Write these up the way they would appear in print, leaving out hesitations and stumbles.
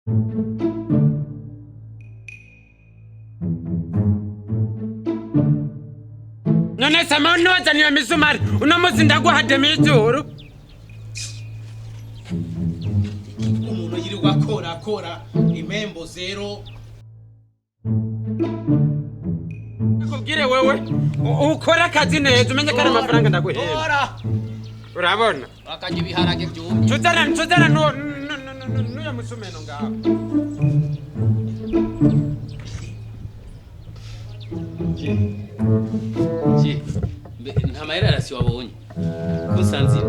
None sama unoza niyo misumari uno musi ndaguhadema ijuru. Umuntu yirirwa akora impembo zero. Nakubwire wewe ukora akazi neza umenye kana amafaranga ndaguhemba. Urabona? Akanje ibiharage byumye. Tuzana nuya musumeno ngaho. Nta mahera arasi wabonye kusanzira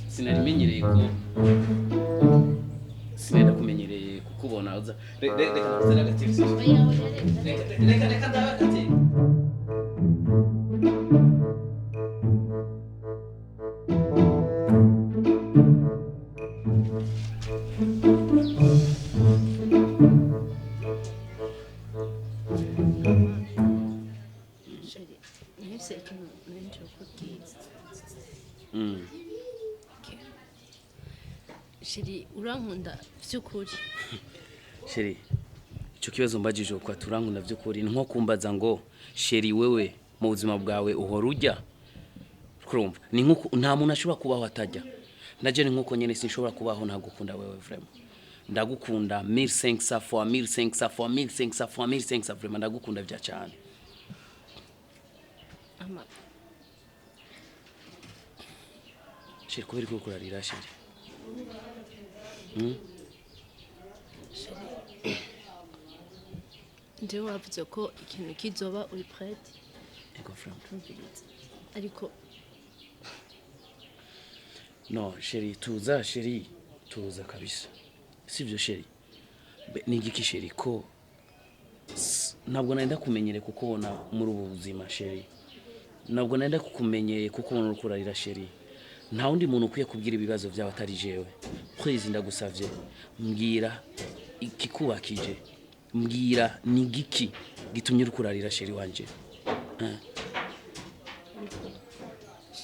sinarimenyereye ko sinenda kumenyereye kukubona uza reka kuzana agatexi reka ndabagatexi Cheri urankunda vyukuri. Cheri ico kibazo mbajije kwa turankunda vyukuri nko kumbaza ngo Cheri wewe mu buzima bwawe uhora urya kurumva ni nkuko nta muntu ashobora kubaho atajya naje ni nkuko nyene sinshobora kubaho ntagukunda wewe vraiment ndagukunda 1500 fois 1500 fois 1500 fois 1500 vraiment ndagukunda vya cyane ama Cheri kubera ko kurarira Cheri nje wavuze ko ikintu kizoba uri prête ego vraiment ariko no Cheri tuza kabisa sivyo Cheri ni ngiki Cheri ko ntabwo nenda kumenyere kukubona muri ubu buzima Cheri ntabwo nenda kukumenyeye kukubona ukurarira Cheri nta undi muntu ukwiye kubwira ibibazo byawe atari jewe please ndagusavye mbwira ikikubakije mbwira ni giki gitumye ukurarira Cheri wanje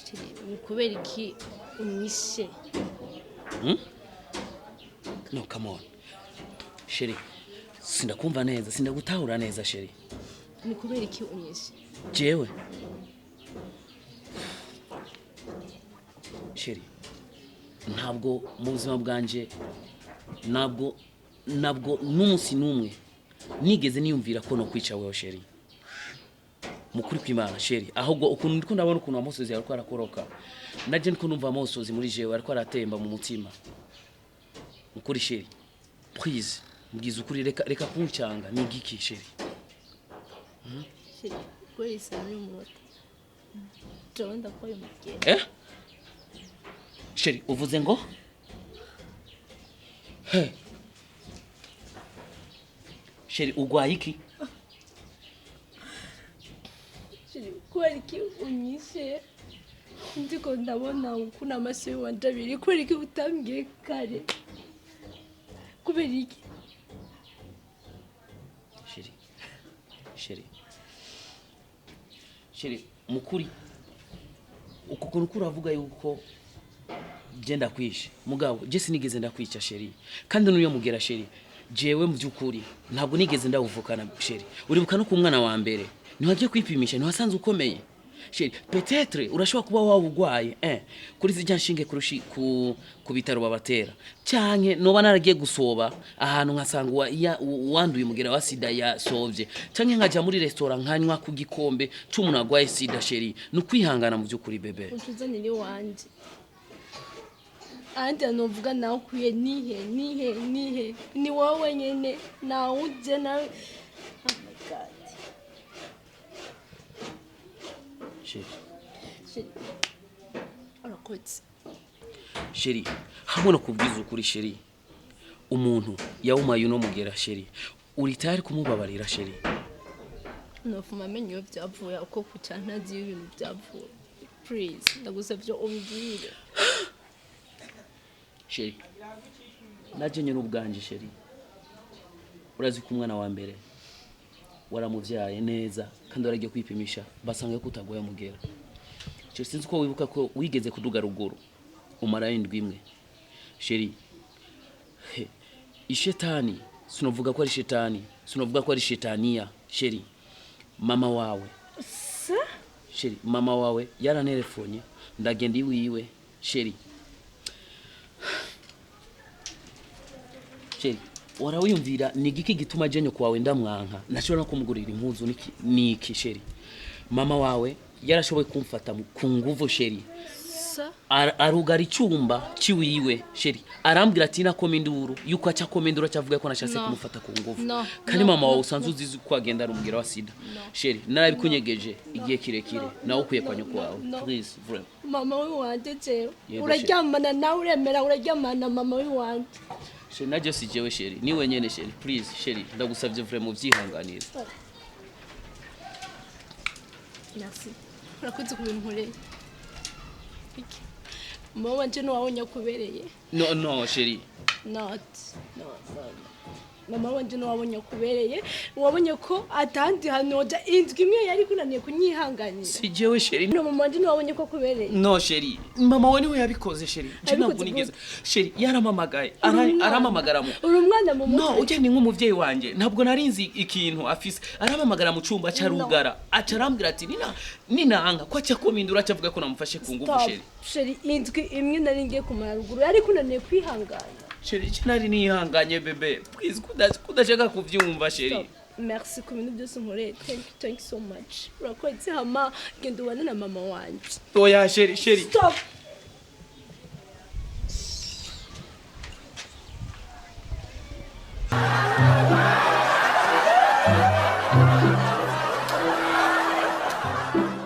Cheri kubera iki unyishe no come on Cheri sindakumva neza sindagutahura neza Cheri ni kubera iki unyishe jewe Cheri ntabwo mu buzima bwanje ntabwo n'umunsi numwe nigeze niyumvira ko no kwica wewe Cheri mukuri kw'Imana Cheri ahubwo ukuntu ndiko ndabona ukuntu amosozi yariko arakoroka naje ndiko numva amosozi muri jewe ariko aratemba mu mutima mukuri Cheri please mbwiza ukuri reka kuncanga ni giki Cheri Cheri kwese ari umunota tonda ko yumugera Cheri uvuze ngo Cheri ugwaye iki Cheri kweli ki unyishe ndiko ndabona ukuna amaso wanje abiri kweli ki utambwiye kare kubera iki Cheri mukuri uko kuntu kuravuga yuko genda kwishe mugabo je sinigeze ndakwica Cheri kandi n'uyo mugera Cheri jewe mu byukuri ntabwo nigeze ndawuvukana Cheri uribuka no ku mwana wa mbere ntiwagiye kwipimisha ntiwasanze ukomeye Cheri peut-être urashobora kuba wawugwaye kuri zijya nshinge kurushi ku bitaro babatera cyanke noba naragiye gusoba ahantu nkasanga wanduye umugera wa Sida ya sovye cyanke nkaja muri restaurant nkanywa ku gikombe c'umuntu agwaye Sida Cheri nukwihangana mu byukuri bebe utuzanye ni wanje andi anovuga nawe kuye nihe ni wowe nyene na uje na oh my god Cheri arakotse Cheri hamwe no kubwiza ukuri Cheri umuntu yawumaye no mugera Cheri uri tayari kumubabarira Cheri nofuma menyo byavuye uko kucantazi y'ibintu byavuye please ndagusavye umbwire Cheri naje nyine ubwanje Cheri urazi ko umwana wa mbere waramuvyaye neza kandi waragiye kwipimisha basanga ko utagwaye mugera Cheri sinzi ko wibuka ko wigeze kuduga ruguru umara indwi imwe Cheri ishetani sinovuga ko ari shetani sinovuga ko ari shetania Cheri mama wawe Cheri mama wawe yaranerefonye ndagenda iwiwe Cheri Cheri warawiyumvira ni giki gituma jenyo kwawe ndamwanka nashobora kumugurira impuzu niki Cheri mama wawe yarashoboye kumfata ku nguvu Cheri arugara icyumba ciwiwe Cheri arambwira ati nakoma induru yuko acha koma induru cyavuga ko nashase kumufata ku nguvu kandi mama wawe usanzwe uzizi ko agenda arumubwira wa Sida Cheri narabikunyegeje igihe kirekire nawe ukuye kwa nyoko wawe please vraiment mama we wanje jewe uraryamana nawe uremera uraryamana mama we wanje Cheri najye si jewe Cheri ni wenyene Cheri please Cheri ndagusavye vraiment vyihanganira merci urakoze kubimporeye mama wanje no wabonye kubereye no Cheri no mama wanje no wabonye kubereye wabonye ko atandi hanoja indwi imwe yari kunaniye kunyihanganira si jewe Cheri no mama wanje no wabonye ko kubereye no Cheri mama we niwe yabikoze Cheri ntabwo nigeze Cheri yaramamagaye aramamagaramo uri umwana mu mutwe no ujye ni nk'umuvyeyi wanje ntabwo narinzi ikintu afise aramamagara mu cumba cyarugara acarambwira ati ninanga ko cyakomindura cyavuga ko namufashe ku ngufu Cheri indwi imwe nari ngiye kumara ruguru yari kunaniye kwihangana Cheri kinari nihanganye bebe please kudashaka kuvyumva Cheri merci ku bintu byose nkoreye thank you so much urakoze hama genda ubane na mama wanje oya Cheri stop